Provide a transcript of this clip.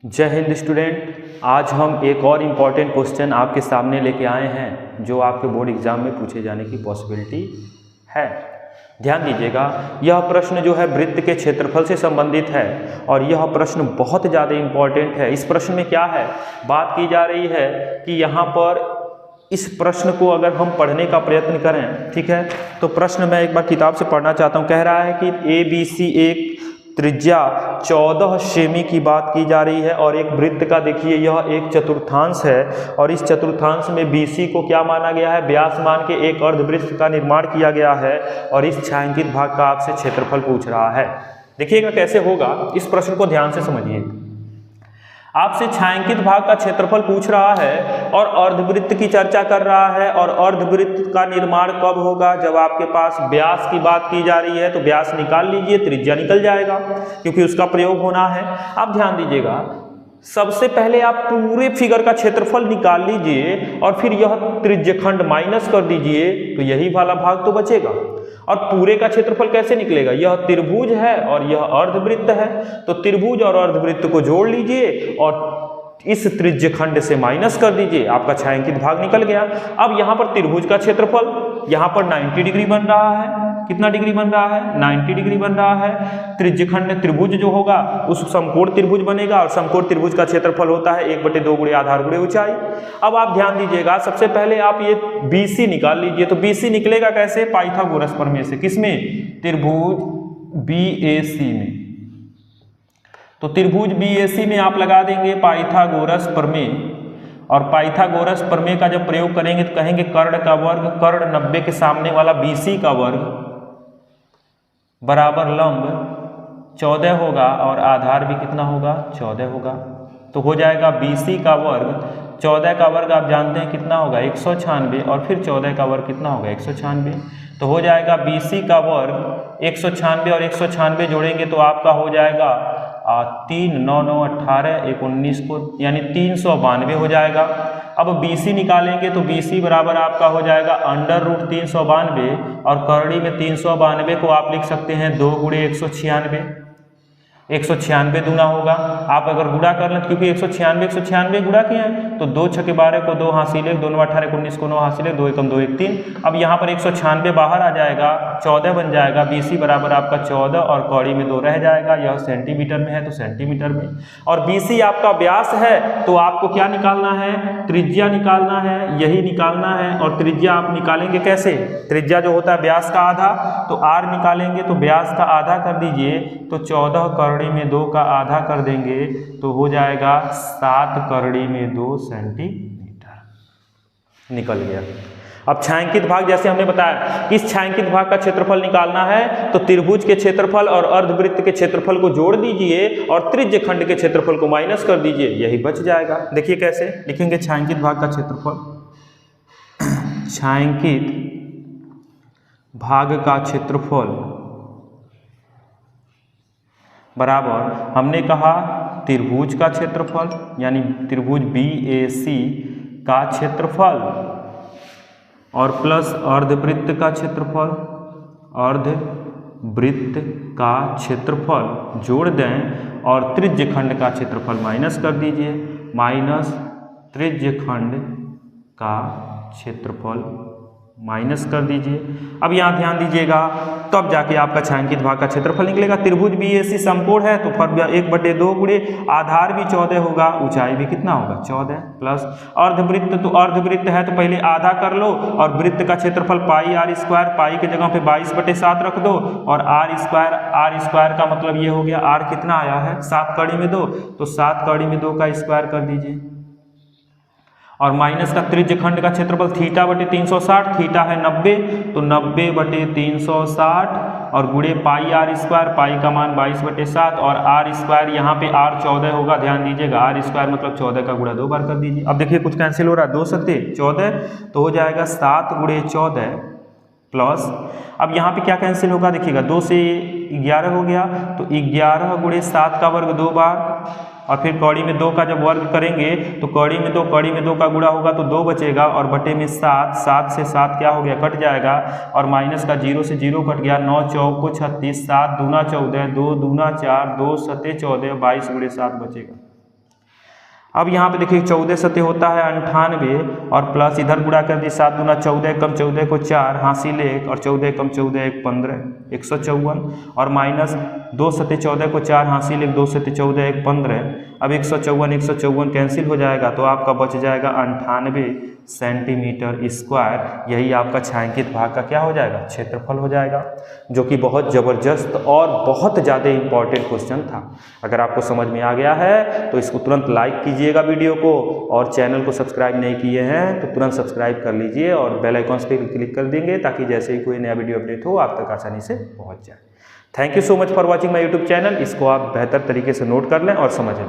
जय हिंद स्टूडेंट। आज हम एक और इम्पॉर्टेंट क्वेश्चन आपके सामने लेके आए हैं जो आपके बोर्ड एग्जाम में पूछे जाने की पॉसिबिलिटी है। ध्यान दीजिएगा, यह प्रश्न जो है वृत्त के क्षेत्रफल से संबंधित है और यह प्रश्न बहुत ज़्यादा इम्पॉर्टेंट है। इस प्रश्न में क्या है, बात की जा रही है कि यहाँ पर इस प्रश्न को अगर हम पढ़ने का प्रयत्न करें, ठीक है, तो प्रश्न मैं एक बार किताब से पढ़ना चाहता हूँ। कह रहा है कि ABC एक त्रिज्या 14 सेमी की बात की जा रही है और एक वृत्त का देखिए यह एक चतुर्थांश है और इस चतुर्थांश में BC को क्या माना गया है, व्यास मान के एक अर्धवृत्त का निर्माण किया गया है और इस छायांकित भाग का आपसे क्षेत्रफल पूछ रहा है। देखिएगा कैसे होगा, इस प्रश्न को ध्यान से समझिए। आपसे छायांकित भाग का क्षेत्रफल पूछ रहा है और अर्धवृत्त की चर्चा कर रहा है और अर्धवृत्त का निर्माण कब होगा, जब आपके पास व्यास की बात की जा रही है तो व्यास निकाल लीजिए, त्रिज्या निकल जाएगा क्योंकि उसका प्रयोग होना है। आप ध्यान दीजिएगा, सबसे पहले आप पूरे फिगर का क्षेत्रफल निकाल लीजिए और फिर यह त्रिज्यखंड माइनस कर दीजिए तो यही वाला भाग तो बचेगा। और पूरे का क्षेत्रफल कैसे निकलेगा, यह त्रिभुज है और यह अर्धवृत्त है तो त्रिभुज और अर्धवृत्त को जोड़ लीजिए और इस त्रिज्यखंड से माइनस कर दीजिए, आपका छायांकित भाग निकल गया। अब यहाँ पर त्रिभुज का क्षेत्रफल यहाँ पर 90 डिग्री बन रहा है। कितना डिग्री बन रहा है, 90 डिग्री बन रहा है। त्रिज्यखंड त्रिभुज जो होगा उस समकोण त्रिभुज बनेगा और समकोण त्रिभुज का क्षेत्रफल होता है 1/2 गुणे आधार गुणे ऊंचाई। अब आप ध्यान दीजिएगा, सबसे पहले आप ये BC निकाल लीजिए। तो BC निकलेगा कैसे, पाइथागोरस प्रमेय से। किसमें, त्रिभुज BAC में। तो त्रिभुज BAC में आप लगा देंगे पाइथागोरस प्रमेय और पाइथागोरस प्रमेय का जब प्रयोग करेंगे तो कहेंगे कर्ण का वर्ग, कर्ण 90 के सामने वाला BC का वर्ग बराबर लंब 14 होगा और आधार भी कितना होगा, 14 होगा। तो हो जाएगा BC का वर्ग, 14 का वर्ग आप जानते हैं कितना होगा, 196 और फिर 14 का वर्ग कितना होगा, 196। तो हो जाएगा BC का वर्ग 196 और 196 जोड़ेंगे तो आपका हो जाएगा 3 9 9 18 1 19 को यानी 392 हो जाएगा। अब BC निकालेंगे तो BC बराबर आपका हो जाएगा √392 और करड़ी में 392 को आप लिख सकते हैं 2 गुणे 196, 196 दूना होगा। आप अगर गुणा कर लें, क्योंकि 196 गुणा किए हैं तो 2 छके 12 को 2 हासिले, 2 9 18 19 को 9 हासिले, 2 एकम 2 1 3। अब यहाँ पर 196 बाहर आ जाएगा, 14 बन जाएगा। BC बराबर आपका 14 और कौड़ी में 2 रह जाएगा। यह सेंटीमीटर में है तो सेंटीमीटर में, और BC आपका व्यास है तो आपको क्या निकालना है, त्रिज्या निकालना है, यही निकालना है। और त्रिज्या आप निकालेंगे कैसे, त्रिज्या जो होता है व्यास का आधा, तो R निकालेंगे तो व्यास का आधा कर दीजिए तो 14 करड़ी में 2 का आधा कर देंगे तो हो जाएगा 7 करड़ी में 2 सेंटीमीटर निकल गया। अब छायांकित भाग जैसे हमने बताया, इस छायांकित भाग का क्षेत्रफल निकालना है तो त्रिभुज के क्षेत्रफल और अर्धवृत्त के क्षेत्रफल को जोड़ दीजिए और त्रिज्यखंड के क्षेत्रफल को माइनस कर दीजिए, यही बच जाएगा। देखिए कैसे लिखेंगे छायांकित भाग का क्षेत्रफल। छायांकित भाग का क्षेत्रफल बराबर, हमने कहा त्रिभुज का क्षेत्रफल यानी त्रिभुज BAC का क्षेत्रफल और प्लस अर्धवृत्त का क्षेत्रफल, अर्धवृत्त का क्षेत्रफल जोड़ दें और त्रिज्यखंड का क्षेत्रफल माइनस कर दीजिए, माइनस त्रिज्यखंड का क्षेत्रफल माइनस कर दीजिए। अब यहाँ ध्यान दीजिएगा, तब जाके आपका छायांकित भाग का क्षेत्रफल निकलेगा। त्रिभुज BAC समकोण है तो फिर 1/2 गुणे आधार भी 14 होगा, ऊंचाई भी कितना होगा, 14 प्लस अर्धवृत्त, तो अर्धवृत्त है तो पहले आधा कर लो और वृत्त का क्षेत्रफल पाई r², पाई के जगह पे 22/7 रख दो और r² का मतलब ये हो गया, r कितना आया है 7 कड़ी में 2, तो 7 कड़ी में 2 का स्क्वायर कर दीजिए और माइनस का त्रिज्यखंड का क्षेत्रफल θ/360, थीटा है 90 तो 90/360 और गुणे पाई r², पाई का मान 22/7 और r² यहाँ पे r 14 होगा। ध्यान दीजिएगा, r² मतलब 14 का गुणा 2 बार कर दीजिए। अब देखिए कुछ कैंसिल हो रहा है, 2 सत्ते 14 तो हो जाएगा 7 गुणे 14 प्लस, अब यहाँ पे क्या कैंसिल होगा, देखिएगा 2 से 11 हो गया तो 11 गुणे 7 का वर्ग 2 बार और फिर कौड़ी में 2 का जब वर्ग करेंगे तो कौड़ी में 2 का गुणा होगा तो 2 बचेगा और बटे में 7, 7 से 7 क्या हो गया, कट जाएगा और माइनस का 0 से 0 कट गया, 9 चौको 36, 7 दूना 14, 2 दूना 4, 2 सते 14, 22 गुणे 7 बचेगा। अब यहाँ पे देखिए 14 सतह होता है 98 और प्लस इधर गुणा कर दी 7 दूना 14 कम 14 को 4 हासिल 1 और 14 कम 14 1 15 154 और माइनस 2 सतह 14 को 4 हासिल 1 2 सतह 14 1 15। अब 154 कैंसिल हो जाएगा तो आपका बच जाएगा 98 सेंटीमीटर स्क्वायर। यही आपका छायांकित भाग का क्या हो जाएगा, क्षेत्रफल हो जाएगा, जो कि बहुत ज़बरदस्त और बहुत ज़्यादा इंपॉर्टेंट क्वेश्चन था। अगर आपको समझ में आ गया है तो इसको तुरंत लाइक कीजिएगा वीडियो को, और चैनल को सब्सक्राइब नहीं किए हैं तो तुरंत सब्सक्राइब कर लीजिए और बेल आइकॉन पे क्लिक कर देंगे ताकि जैसे ही कोई नया वीडियो अपडेट हो आप तक आसानी से पहुँच जाए। Thank you so much for watching my YouTube channel. इसको आप बेहतर तरीके से नोट कर लें और समझ लें।